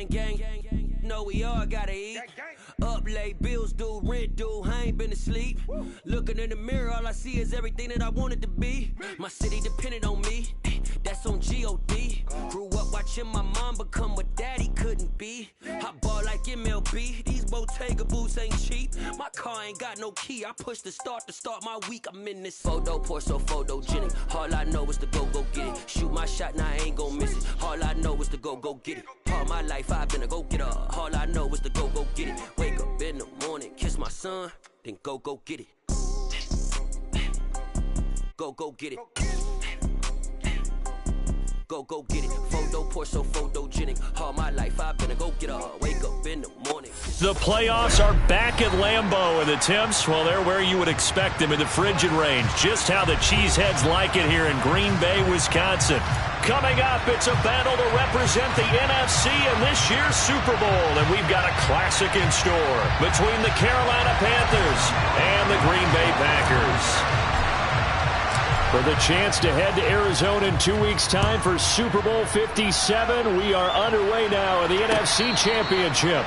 Gang, gang, gang, gang. No, we all gotta eat. Up late, bills due, rent due, I ain't been asleep. Looking in the mirror, all I see is everything that I wanted to be. My city depended on me, that's on G.O.D. Grew up watching my mom become what daddy couldn't be. I ball like MLB, these Bottega boots ain't cheap. My car ain't got no key, I push the start to start my week. I'm in this photo, pour so photogenic. All I know is to go get it. Shoot my shot, now I ain't gon' miss it. All I know is to go get it. All my life I've been a go-getter. All I know is to go get it. Wake up in the morning, kiss my son, then go get it. Go get it. Go get it. Photo pour so photogenic. All my life I've been a go-getter. Wake up in the morning. The playoffs are back at Lambeau, and the temps, well, they're where you would expect them in the frigid range. Just how the Cheeseheads like it here in Green Bay, Wisconsin. Coming up, it's a battle to represent the NFC in this year's Super Bowl, and we've got a classic in store between the Carolina Panthers and the Green Bay Packers. For the chance to head to Arizona in 2 weeks' time for Super Bowl 57, we are underway now in the NFC Championship.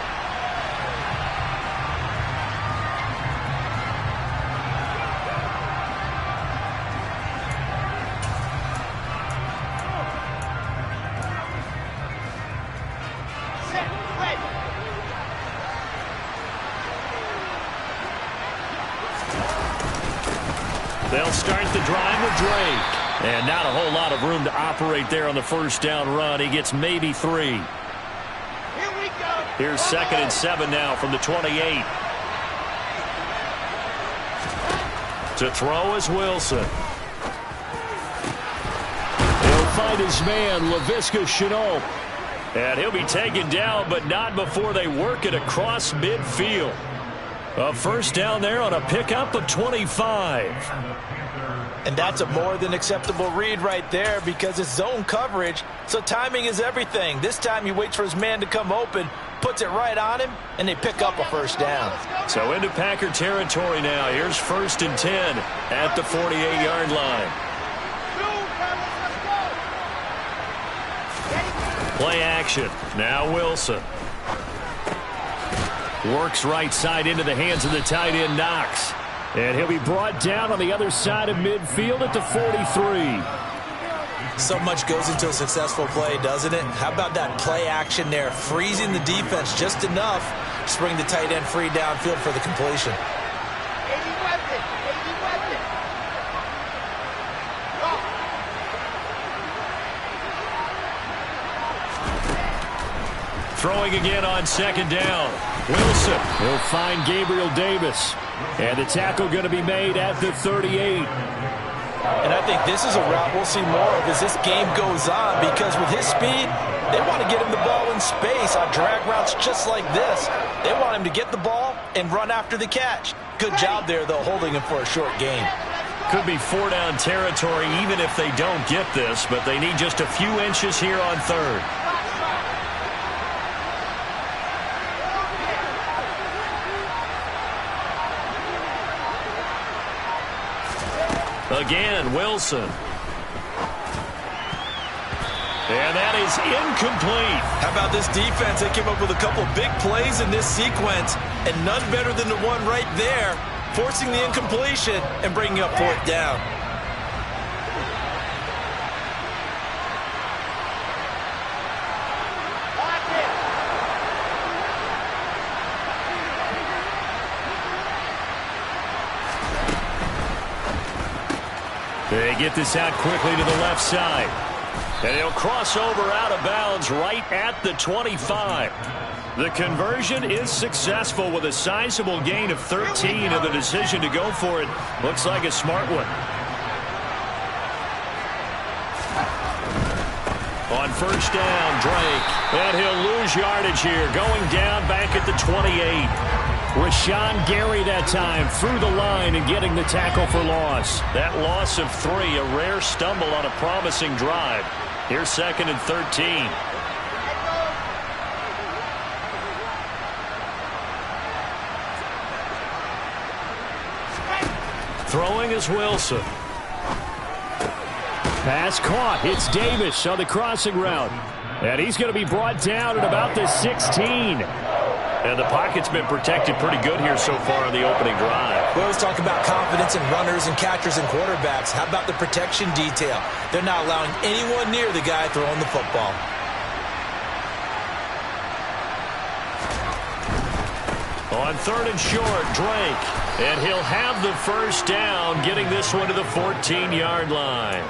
They'll start the drive with Drake. And not a whole lot of room to operate there on the first down run. He gets maybe 3. Here we go. Here's 2nd and 7 now from the 28. To throw is Wilson. He'll find his man, Laviska Shenault. And he'll be taken down, but not before they work it across midfield. A first down there on a pickup of 25. And that's a more than acceptable read right there because it's zone coverage, so timing is everything. This time he waits for his man to come open, puts it right on him, and they pick up a first down. So into Packer territory now. Here's 1st and 10 at the 48-yard line. Play action. Now Wilson. Works right side into the hands of the tight end, Knox. And he'll be brought down on the other side of midfield at the 43. So much goes into a successful play, doesn't it? How about that play action there? Freezing the defense just enough to bring the tight end free downfield for the completion. Throwing again on 2nd down. Wilson will find Gabriel Davis. And the tackle going to be made at the 38. And I think this is a route we'll see more of as this game goes on because with his speed, they want to get him the ball in space on drag routes just like this. They want him to get the ball and run after the catch. Good job there, though, holding him for a short gain. Could be 4-down territory even if they don't get this, but they need just a few inches here on 3rd. Again, Wilson. And that is incomplete. How about this defense? They came up with a couple big plays in this sequence, and none better than the one right there, forcing the incompletion and bringing up 4th down. They get this out quickly to the left side. And he'll cross over out of bounds right at the 25. The conversion is successful with a sizable gain of 13, and the decision to go for it looks like a smart one. On 1st down, Drake. And he'll lose yardage here, going down back at the 28. Rashawn Gary that time through the line and getting the tackle for loss. That loss of 3, a rare stumble on a promising drive. Here's 2nd and 13. Throwing is Wilson. Pass caught. It's Davis on the crossing route. And he's going to be brought down at about the 16. And the pocket's been protected pretty good here so far on the opening drive. We always talk about confidence in runners and catchers and quarterbacks. How about the protection detail? They're not allowing anyone near the guy throwing the football. On 3rd and short, Drake. And he'll have the first down, getting this one to the 14-yard line.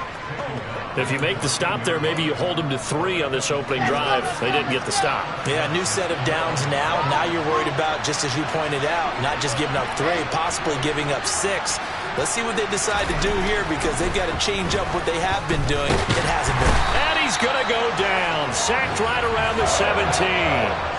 If you make the stop there, maybe you hold them to 3 on this opening drive. They didn't get the stop. Yeah, new set of downs now. Now you're worried about, just as you pointed out, not just giving up 3, possibly giving up 6. Let's see what they decide to do here, because they've got to change up what they have been doing. It hasn't been. And he's going to go down. Sacked right around the 17.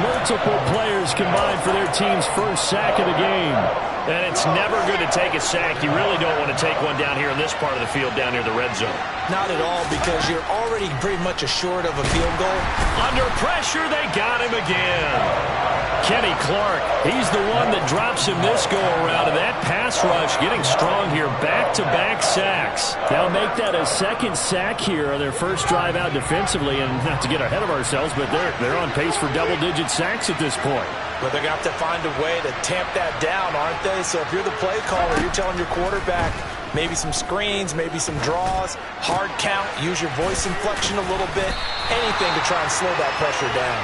Multiple players combined for their team's first sack of the game. And it's never good to take a sack. You really don't want to take one down here in this part of the field, down near the red zone. Not at all, because you're already pretty much assured of a field goal. Under pressure, they got him again. Kenny Clark, he's the one that drops him this go-around, and that pass rush getting strong here. Back-to-back sacks. They'll make that a second sack here on their first drive out defensively, and not to get ahead of ourselves, but they're on pace for double-digit sacks at this point. But they're going to have to find a way to tamp that down, aren't they? So if you're the play caller, you're telling your quarterback maybe some screens, maybe some draws, hard count, use your voice inflection a little bit, anything to try and slow that pressure down.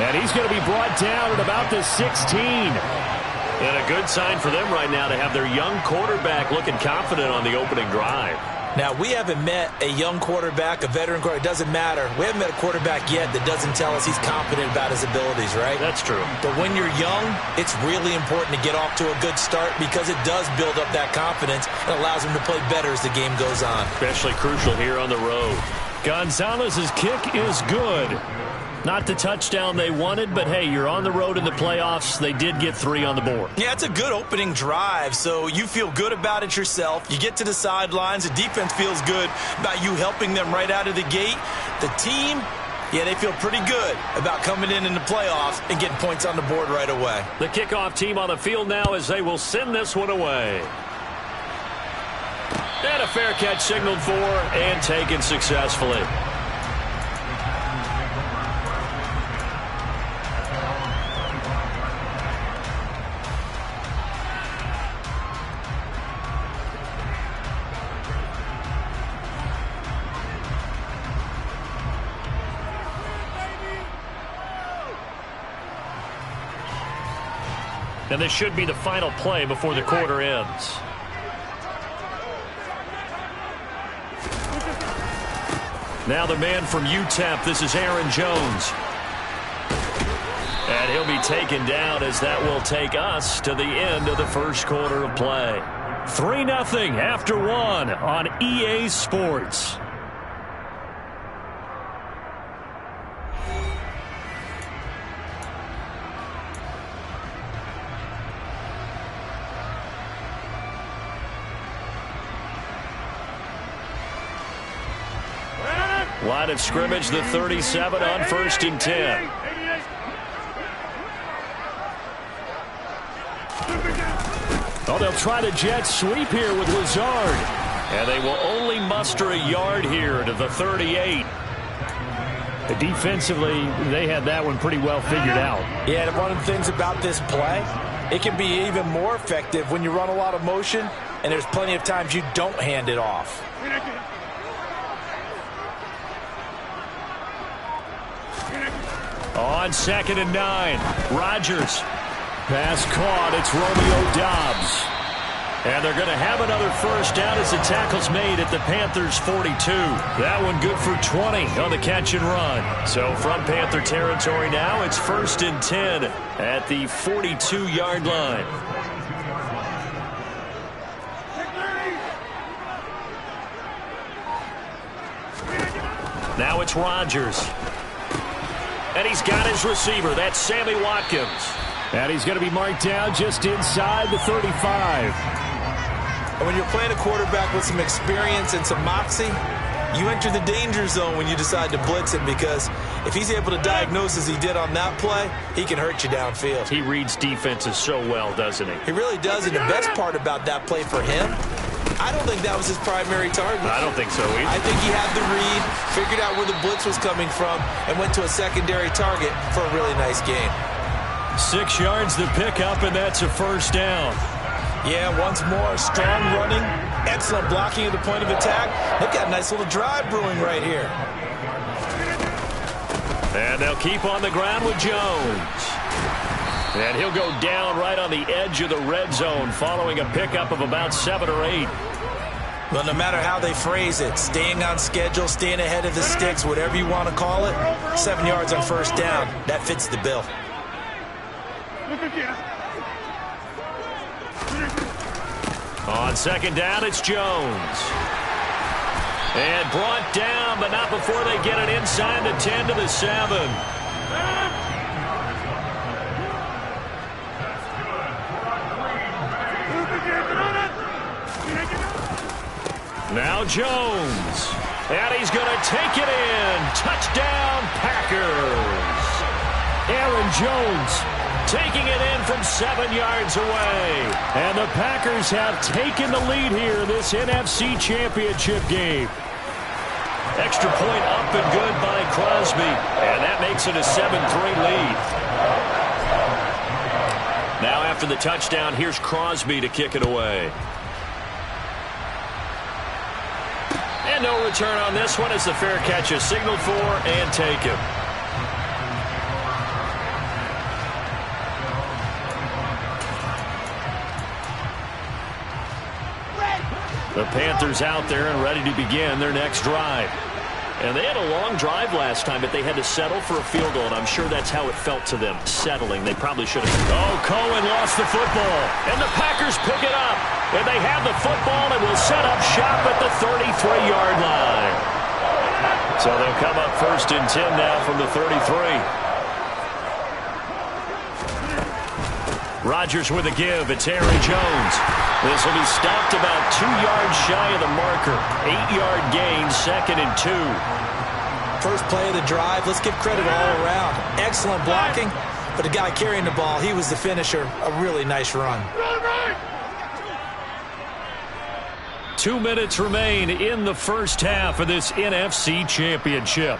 And he's going to be brought down at about the 16. And a good sign for them right now to have their young quarterback looking confident on the opening drive. Now, we haven't met a young quarterback, a veteran quarterback. It doesn't matter. We haven't met a quarterback yet that doesn't tell us he's confident about his abilities, right? That's true. But when you're young, it's really important to get off to a good start, because it does build up that confidence and allows him to play better as the game goes on. Especially crucial here on the road. Gonzalez's kick is good. Not the touchdown they wanted, but hey, you're on the road in the playoffs. They did get 3 on the board. Yeah, it's a good opening drive, so you feel good about it yourself. You get to the sidelines. The defense feels good about you helping them right out of the gate. The team, yeah, they feel pretty good about coming in the playoffs and getting points on the board right away. The kickoff team on the field now as they will send this one away. And a fair catch signaled for and taken successfully. And this should be the final play before the quarter ends. Now the man from UTEP, this is Aaron Jones. And he'll be taken down as that will take us to the end of the first quarter of play. 3-0 after 1 on EA Sports. Line of scrimmage, the 37 on 1st and 10. Oh, they'll try the jet sweep here with Lazard. And they will only muster a yard here to the 38. Defensively, they had that one pretty well figured out. Yeah, and one of the things about this play, it can be even more effective when you run a lot of motion, and there's plenty of times you don't hand it off. On 2nd and 9, Rodgers. Pass caught. It's Romeo Doubs. And they're going to have another first down as the tackle's made at the Panthers' 42. That one good for 20 on the catch and run. So from Panther territory now, it's 1st and 10 at the 42-yard line. Now it's Rodgers. And he's got his receiver. That's Sammy Watkins. And he's going to be marked down just inside the 35. And when you're playing a quarterback with some experience and some moxie, you enter the danger zone when you decide to blitz him, because if he's able to diagnose as he did on that play, he can hurt you downfield. He reads defenses so well, doesn't he? He really does, and the best part about that play for him, I don't think that was his primary target. I don't think so either. I think he had the read, figured out where the blitz was coming from, and went to a secondary target for a really nice gain. 6 yards the pickup, and that's a first down. Yeah, once more, strong running, excellent blocking at the point of attack. They've got a nice little drive brewing right here. And they'll keep on the ground with Jones. And he'll go down right on the edge of the red zone following a pickup of about 7 or 8. Well, no matter how they phrase it, staying on schedule, staying ahead of the sticks, whatever you want to call it, 7 yards on first down, that fits the bill. On second down, it's Jones. And brought down, but not before they get it inside the 10 to the 7. Now Jones. And he's going to take it in. Touchdown, Packers. Aaron Jones taking it in from 7 yards away. And the Packers have taken the lead here in this NFC Championship game. Extra point up and good by Crosby. And that makes it a 7-3 lead. Now after the touchdown, here's Crosby to kick it away. And no return on this one as the fair catch is signaled for and taken. The Panthers out there and ready to begin their next drive. And they had a long drive last time, but they had to settle for a field goal, and I'm sure that's how it felt to them, settling. They probably should have. Oh, Cohen lost the football, and the Packers pick it up. And they have the football and will set up shop at the 33-yard line. So they'll come up 1st and 10 now from the 33. Rodgers with a give. It's Aaron Jones. This will be stopped about 2 yards shy of the marker. 8-yard gain, 2nd and 2. First play of the drive. Let's give credit all around. Excellent blocking, but the guy carrying the ball, he was the finisher. A really nice run. 2 minutes remain in the first half of this NFC Championship.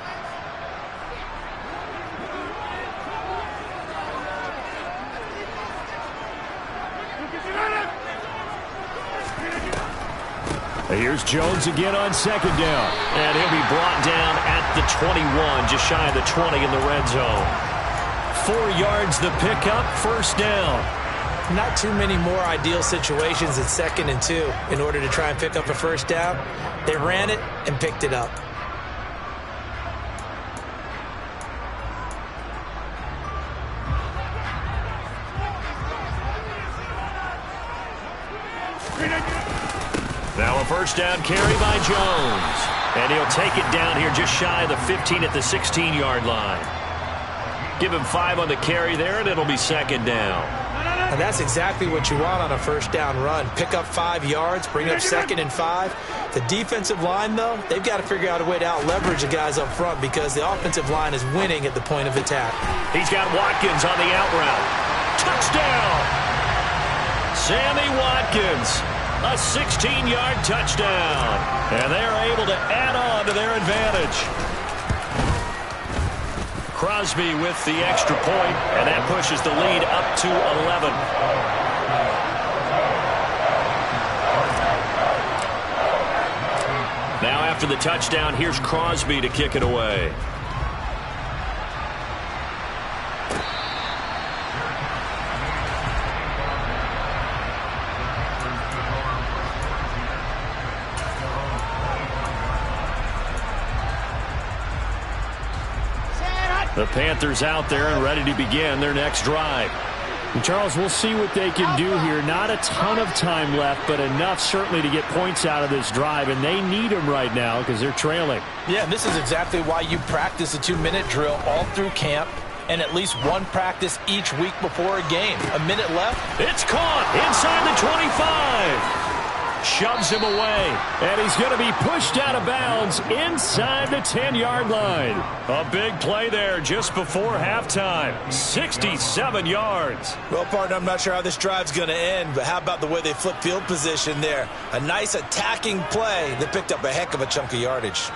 Here's Jones again on second down. And he'll be brought down at the 21, just shy of the 20 in the red zone. 4 yards the pickup, first down. Not too many more ideal situations at 2nd and 2 in order to try and pick up a first down. They ran it and picked it up. Now a first down carry by Jones. And he'll take it down here just shy of the 15 at the 16-yard line. Give him 5 on the carry there, and it'll be 2nd down. And that's exactly what you want on a first down run. Pick up 5 yards, bring up 2nd and 5. The defensive line, though, they've got to figure out a way to out-leverage the guys up front because the offensive line is winning at the point of attack. He's got Watkins on the out route. Touchdown! Sammy Watkins. A 16-yard touchdown. And they're able to add on to their advantage. Crosby with the extra point, and that pushes the lead up to 11. Now after the touchdown, here's Crosby to kick it away. The Panthers out there and ready to begin their next drive. And Charles, we'll see what they can do here. Not a ton of time left, but enough certainly to get points out of this drive, and they need them right now because they're trailing. Yeah, and this is exactly why you practice a 2-minute drill all through camp and at least one practice each week before a game. A minute left. It's caught inside the 25. shoves him away. And he's going to be pushed out of bounds inside the 10-yard line. A big play there just before halftime. 67 yards. Well, partner, I'm not sure how this drive's going to end, but how about the way they flip field position there? A nice attacking play that picked up a heck of a chunk of yardage.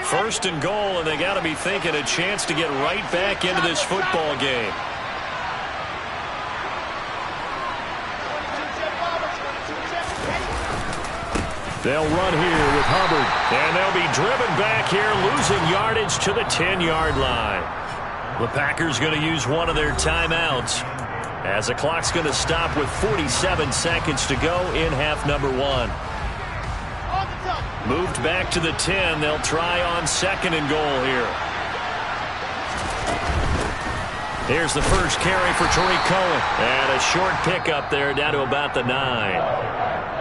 First and goal, and they got to be thinking a chance to get right back into this football game. They'll run here with Hubbard. And they'll be driven back here, losing yardage to the 10-yard line. The Packers going to use one of their timeouts as the clock's going to stop with 47 seconds to go in half number 1. Moved back to the 10. They'll try on second and goal here. Here's the first carry for Tariq Cohen. And a short pickup there down to about the 9.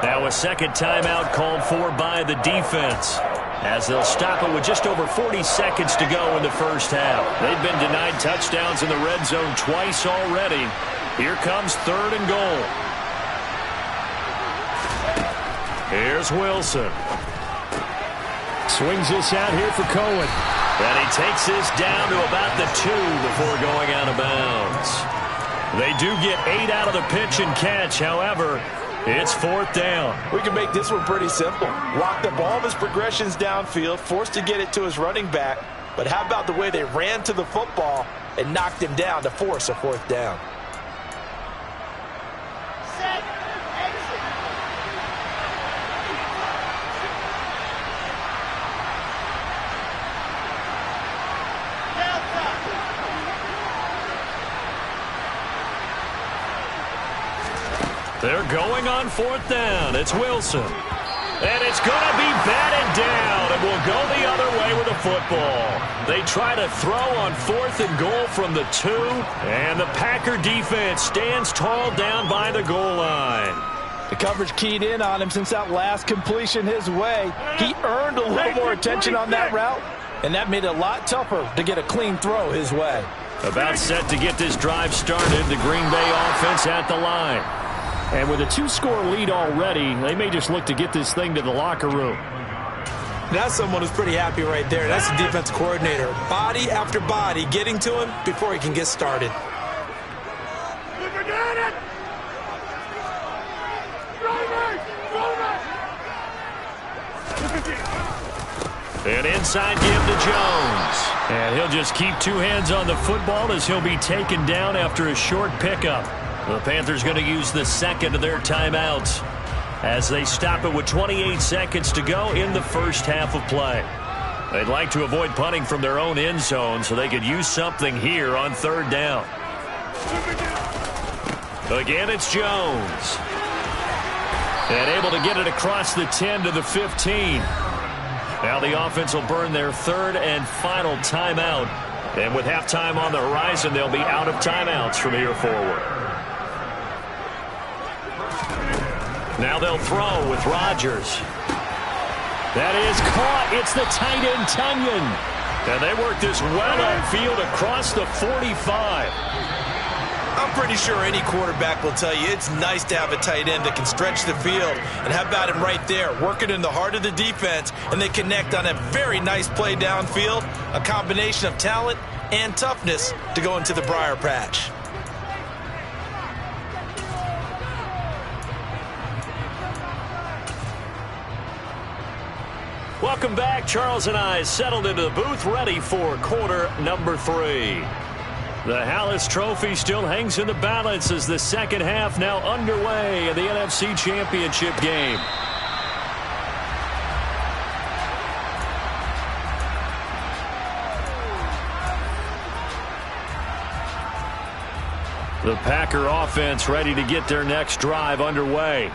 Now a second timeout called for by the defense, as they'll stop it with just over 40 seconds to go in the first half. They've been denied touchdowns in the red zone twice already. Here comes third and goal. Here's Wilson. Swings this out here for Cohen. And he takes this down to about the 2 before going out of bounds. They do get 8 out of the pitch and catch. However, it's fourth down. We can make this one pretty simple. Locked up all of his progressions downfield, forced to get it to his running back. But how about the way they ran to the football and knocked him down to force a fourth down? They're going on fourth down. It's Wilson. And it's going to be batted down, and will go the other way with the football. They try to throw on fourth and goal from the 2, and the Packer defense stands tall down by the goal line. The coverage keyed in on him since that last completion his way. He earned a little more attention on that route, and that made it a lot tougher to get a clean throw his way. About set to get this drive started, the Green Bay offense at the line. And with a 2-score lead already, they may just look to get this thing to the locker room. That's someone who's pretty happy right there. That's the defense coordinator. Body after body getting to him before he can get started. An inside give to Jones. And he'll just keep 2 hands on the football as he'll be taken down after a short pickup. The Panthers going to use the second of their timeouts as they stop it with 28 seconds to go in the first half of play. They'd like to avoid punting from their own end zone so they could use something here on third down. Again, it's Jones. And able to get it across the 10 to the 15. Now the offense will burn their third and final timeout. And with halftime on the horizon, they'll be out of timeouts from here forward. Now they'll throw with Rodgers. That is caught. It's the tight end, Tunyon. And they work this well upfield across the 45. I'm pretty sure any quarterback will tell you it's nice to have a tight end that can stretch the field. And how about him right there, working in the heart of the defense, and they connect on a very nice play downfield, a combination of talent and toughness to go into the briar patch. Welcome back. Charles and I settled into the booth, ready for quarter number 3. The Hallis Trophy still hangs in the balance as the second half now underway in the NFC Championship game. The Packer offense ready to get their next drive underway.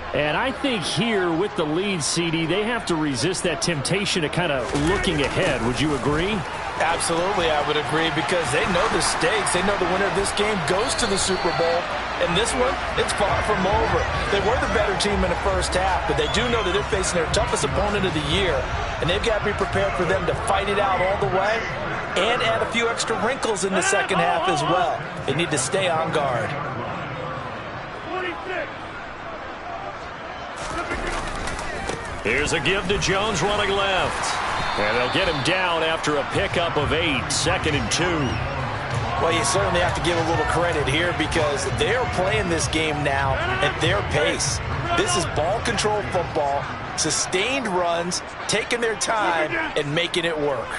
And I think here with the lead, CD, they have to resist that temptation to kind of looking ahead. Would you agree? Absolutely, I would agree, because they know the stakes. They know the winner of this game goes to the Super Bowl. And this one, it's far from over. They were the better team in the first half, but they do know that they're facing their toughest opponent of the year. And they've got to be prepared for them to fight it out all the way and add a few extra wrinkles in the second half as well. They need to stay on guard. Here's a give to Jones running left. And they'll get him down after a pickup of 8, 2nd and 2. Well, you certainly have to give a little credit here because they're playing this game now at their pace. This is ball control football, sustained runs, taking their time, and making it work.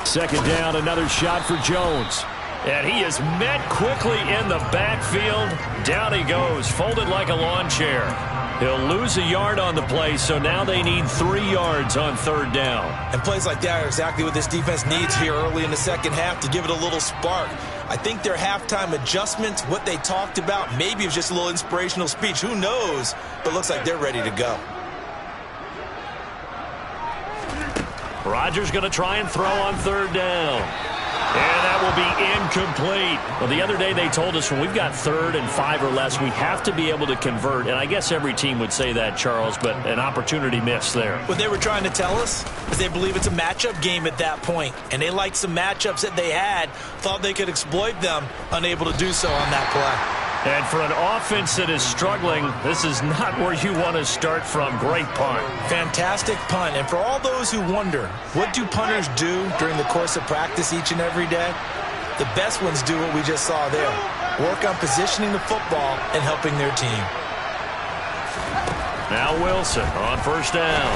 Second down, another shot for Jones. And he is met quickly in the backfield. Down he goes, folded like a lawn chair. He'll lose a yard on the play, so now they need 3 yards on 3rd down. And plays like that are exactly what this defense needs here early in the second half to give it a little spark. I think their halftime adjustments, what they talked about, maybe it was just a little inspirational speech. Who knows? But looks like they're ready to go. Rodgers going to try and throw on 3rd down. And that will be incomplete. Well, the other day they told us when we've got 3rd and 5 or less, we have to be able to convert. And I guess every team would say that, Charles, but an opportunity missed there. What they were trying to tell us is they believe it's a matchup game at that point. And they liked some matchups that they had, thought they could exploit them, unable to do so on that play. And for an offense that is struggling, this is not where you want to start from. Great punt. Fantastic punt. And for all those who wonder, what do punters do during the course of practice each and every day? The best ones do what we just saw there. Work on positioning the football and helping their team. Now Wilson on 1st down.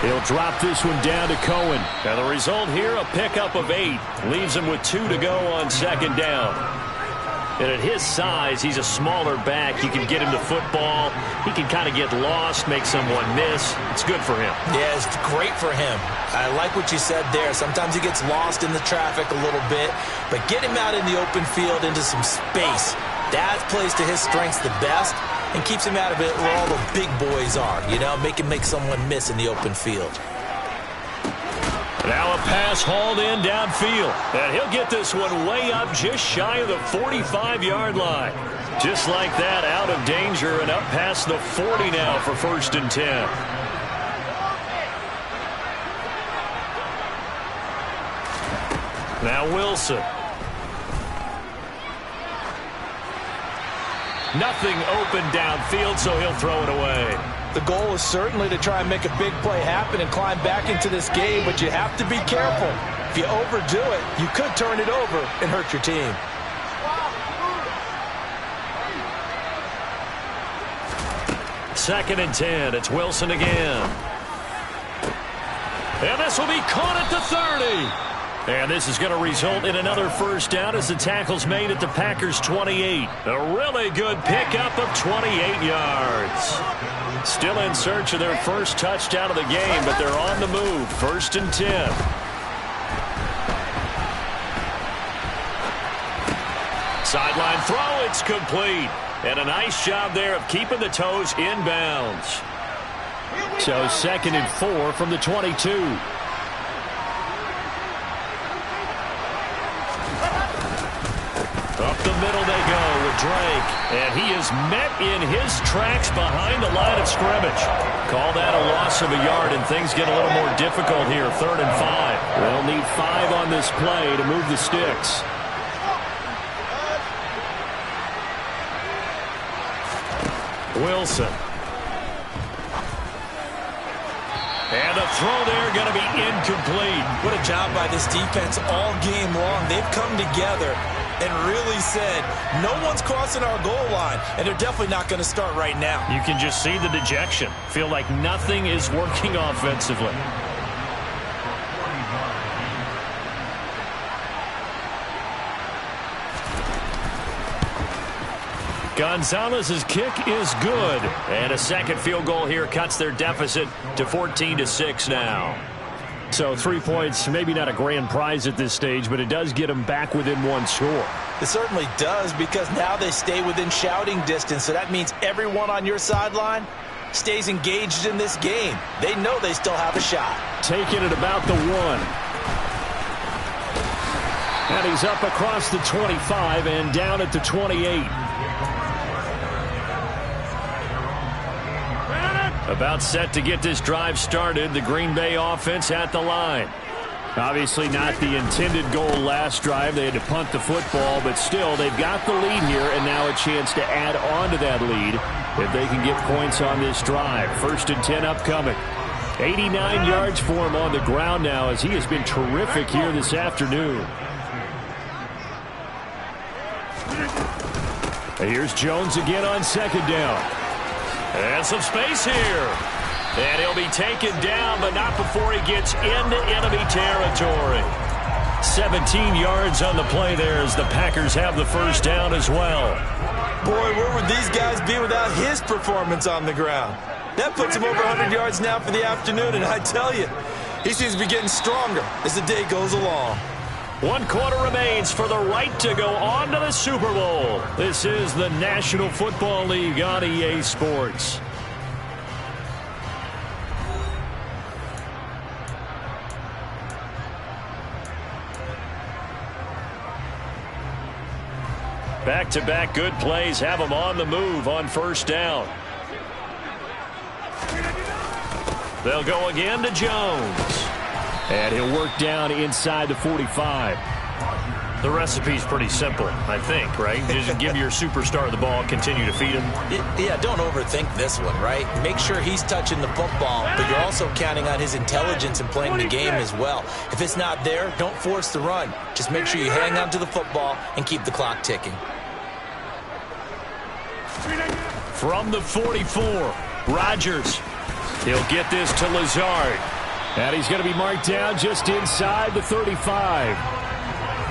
He'll drop this one down to Cohen. And the result here, a pickup of 8. Leaves him with 2 to go on 2nd down. And at his size, he's a smaller back. You can get him the football. He can kind of get lost, make someone miss. It's good for him. Yeah, it's great for him. I like what you said there. Sometimes he gets lost in the traffic a little bit. But get him out in the open field into some space. That plays to his strengths the best and keeps him out of it where all the big boys are. You know, make someone miss in the open field. Now a pass hauled in downfield. And he'll get this one way up just shy of the 45-yard line. Just like that, out of danger and up past the 40 now for 1st and 10. Now Wilson. Nothing open downfield, so he'll throw it away. The goal is certainly to try and make a big play happen and climb back into this game, but you have to be careful. If you overdo it, you could turn it over and hurt your team. Second and 10. It's Wilson again. And this will be caught at the 30. And this is going to result in another 1st down as the tackle's made at the Packers' 28. A really good pickup of 28 yards. Still in search of their first touchdown of the game, but they're on the move. 1st and 10. Sideline throw, it's complete. And a nice job there of keeping the toes inbounds. So 2nd and 4 from the 22. Up the middle they go with Drake. And he is met in his tracks behind the line of scrimmage. Call that a loss of a yard, and things get a little more difficult here. 3rd and 5. They'll need 5 on this play to move the sticks. Wilson. And the throw there going to be incomplete. What a job by this defense all game long. They've come together and really said, no one's crossing our goal line, and they're definitely not going to start right now. You can just see the dejection. Feel like nothing is working offensively. Gonzalez's kick is good. And a second field goal here cuts their deficit to 14-6 now. So 3 points, maybe not a grand prize at this stage, but it does get them back within 1 score. It certainly does, because now they stay within shouting distance. So that means everyone on your sideline stays engaged in this game. They know they still have a shot. Taking it about the 1. And he's up across the 25 and down at the 28. About set to get this drive started. The Green Bay offense at the line. Obviously not the intended goal last drive. They had to punt the football, but still they've got the lead here, and now a chance to add on to that lead if they can get points on this drive. 1st and 10 upcoming. 89 yards for him on the ground now as he has been terrific here this afternoon. Here's Jones again on 2nd down. And some space here. And he'll be taken down, but not before he gets into enemy territory. 17 yards on the play there as the Packers have the 1st down as well. Boy, where would these guys be without his performance on the ground? That puts him over 100 yards now for the afternoon, and I tell you, he seems to be getting stronger as the day goes along. 1 quarter remains for the right to go on to the Super Bowl. This is the National Football League on EA Sports. Back-to-back good plays have him on the move on 1st down. They'll go again to Jones. And he'll work down inside the 45. The recipe's pretty simple, I think, right? Just give your superstar the ball, continue to feed him. Yeah, don't overthink this one, right? Make sure he's touching the football, but you're also counting on his intelligence in playing the game as well. If it's not there, don't force the run. Just make sure you hang on to the football and keep the clock ticking. From the 44, Rodgers. He'll get this to Lazard. And he's going to be marked down just inside the 35.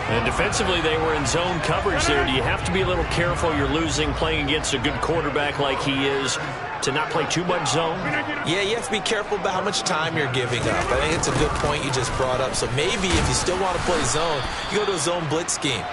And defensively, they were in zone coverage there. Do you have to be a little careful? You're losing playing against a good quarterback like he is to not play too much zone? Yeah, you have to be careful about how much time you're giving up. I think it's a good point you just brought up. So maybe if you still want to play zone, you go to a zone blitz scheme.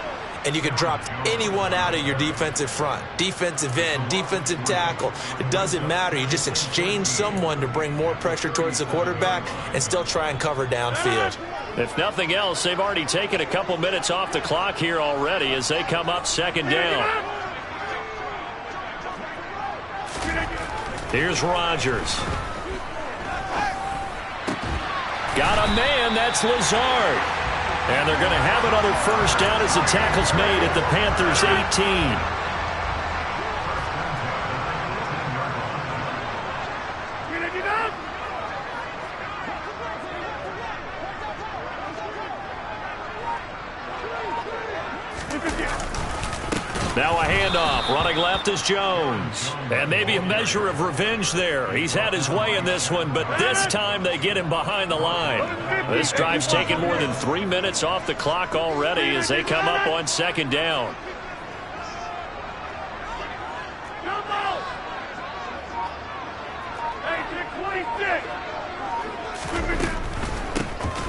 And you can drop anyone out of your defensive front. Defensive end, defensive tackle. It doesn't matter. You just exchange someone to bring more pressure towards the quarterback and still try and cover downfield. If nothing else, they've already taken a couple minutes off the clock here already as they come up 2nd down. Here's Rodgers. Got a man, that's Lazard. And they're going to have another 1st down as the tackle's made at the Panthers' 18. Now a handoff. Running left is Jones. And maybe a measure of revenge there. He's had his way in this one, but this time they get him behind the line. This drive's taken more than 3 minutes off the clock already as they come up on 2nd down.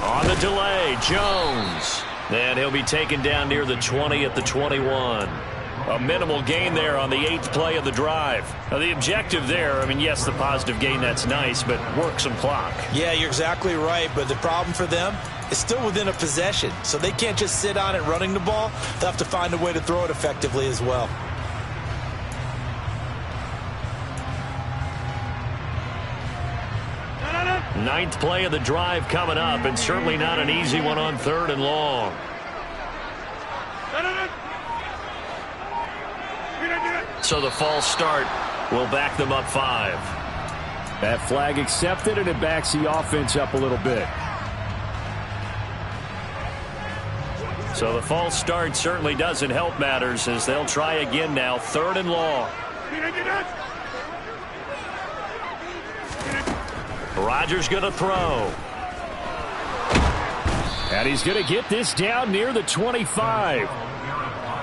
On the delay, Jones. And he'll be taken down near the 20 at the 21. A minimal gain there on the 8th play of the drive. Now, the objective there, I mean, yes, the positive gain, that's nice, but work some clock. Yeah, you're exactly right, but the problem for them is still within a possession, so they can't just sit on it running the ball. They'll have to find a way to throw it effectively as well. Ninth play of the drive coming up, and certainly not an easy one on 3rd and long. So the false start will back them up 5. That flag accepted, and it backs the offense up a little bit. So the false start certainly doesn't help matters as they'll try again now, 3rd and long. Rodgers going to throw. And he's going to get this down near the 25.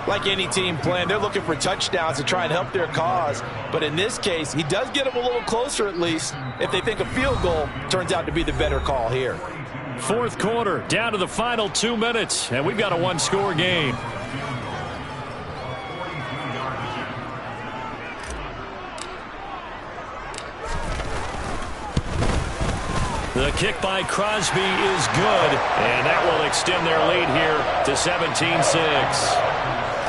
Like any team playing, they're looking for touchdowns to try and help their cause. But in this case, he does get them a little closer at least if they think a field goal turns out to be the better call here. 4th quarter, down to the final 2 minutes, and we've got a 1-score game. The kick by Crosby is good, and that will extend their lead here to 17-6.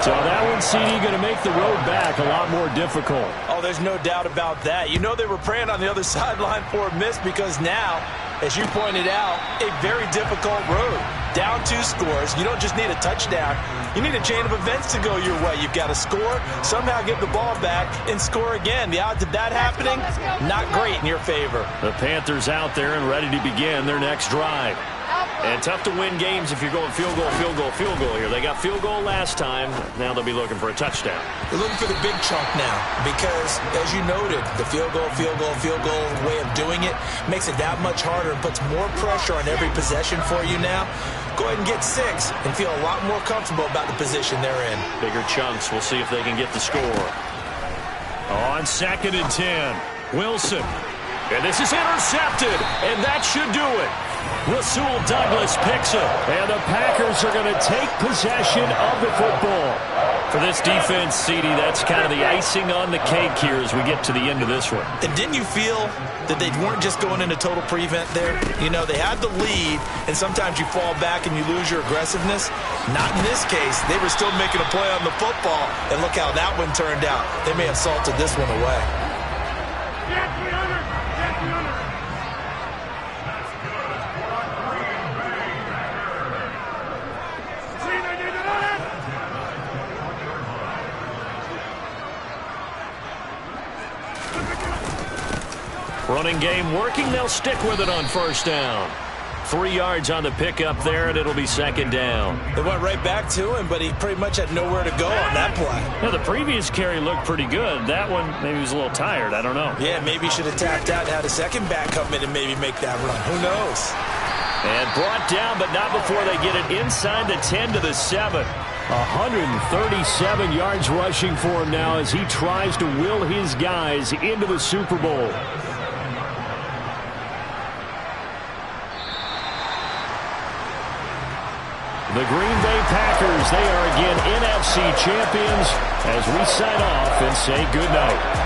So that one, CD, going to make the road back a lot more difficult. Oh, there's no doubt about that. You know they were praying on the other sideline for a miss because now, as you pointed out, a very difficult road. Down 2 scores. You don't just need a touchdown. You need a chain of events to go your way. You've got to score, somehow get the ball back, and score again. The odds of that happening, not great in your favor. The Panthers out there and ready to begin their next drive. And tough to win games if you're going field goal, field goal, field goal here. They got field goal last time. Now they'll be looking for a touchdown. They're looking for the big chunk now because, as you noted, the field goal way of doing it makes it that much harder and puts more pressure on every possession for you now. Go ahead and get 6 and feel a lot more comfortable about the position they're in. Bigger chunks. We'll see if they can get the score. On 2nd and 10, Wilson. And this is intercepted, and that should do it. Rasul Douglas picks it, and the Packers are going to take possession of the football. For this defense, CD, that's kind of the icing on the cake here as we get to the end of this one. And didn't you feel that they weren't just going into total prevent there? You know, they had the lead, and sometimes you fall back and you lose your aggressiveness. Not in this case. They were still making a play on the football, and look how that one turned out. They may have salted this one away. Running game working. They'll stick with it on 1st down. 3 yards on the pickup there, and it'll be 2nd down. They went right back to him, but he pretty much had nowhere to go on that play. Yeah, the previous carry looked pretty good. That one, maybe he was a little tired. I don't know. Yeah, maybe he should have tapped out and had a second back come in and maybe make that run. Who knows? And brought down, but not before they get it inside the 10 to the 7. 137 yards rushing for him now as he tries to will his guys into the Super Bowl. The Green Bay Packers, they are again NFC champions as we sign off and say goodnight.